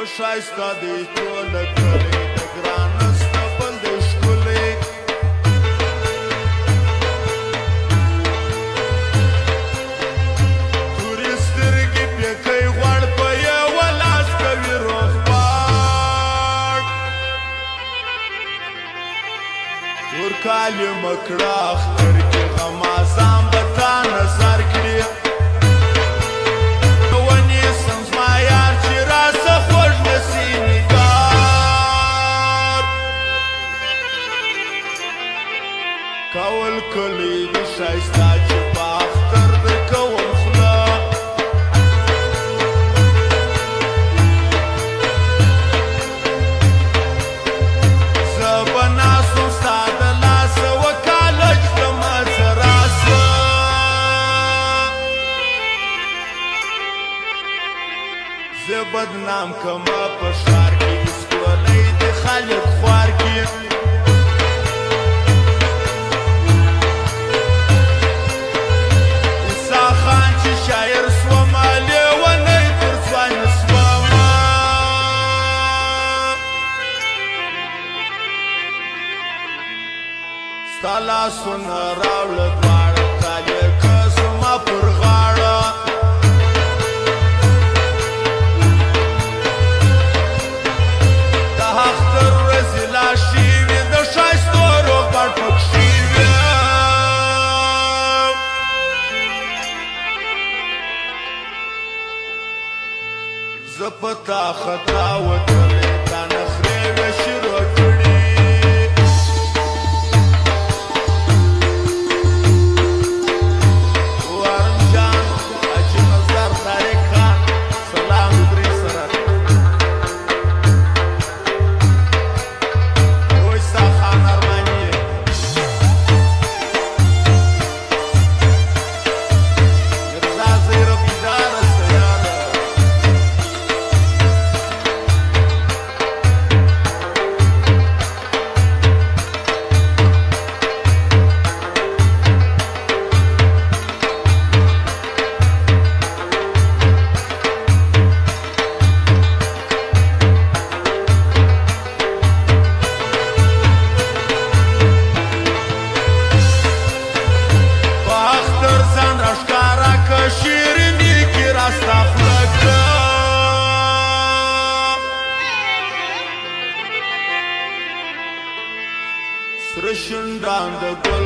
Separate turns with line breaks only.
شایسته دی ټوله کلي د ګرانه سته بل دی ښکلې تورې سترګې پیکی غوړ په یوه لاس کوي روغبړ تور کالي مکړه اختر کې غمازان به تا نظر کړي کول کلی دی شایسته چې په اختر د کوم خوله زه به ناست وم ستا د لاسه وکاله ږدمه زه راسه زه بدنام کمه په ښار کې اسکولی د خلک خوار کې شاعر سوما لیونی تر ځوان سوما ستا لاسونه راوړه دواړه کالي که زما پر غاړه د اختر ورځې لا شوي د ښایستو روغبړ پکښې زه په تا خطا وتلی تا نخرې وې شروع کړي وارم جان حاجي نظر طارق خان سلام درې سره وایسا خان ارماني مرزا زیره بیداره سیاره شیرینی کی راستا خلکه سره شونډان د ګل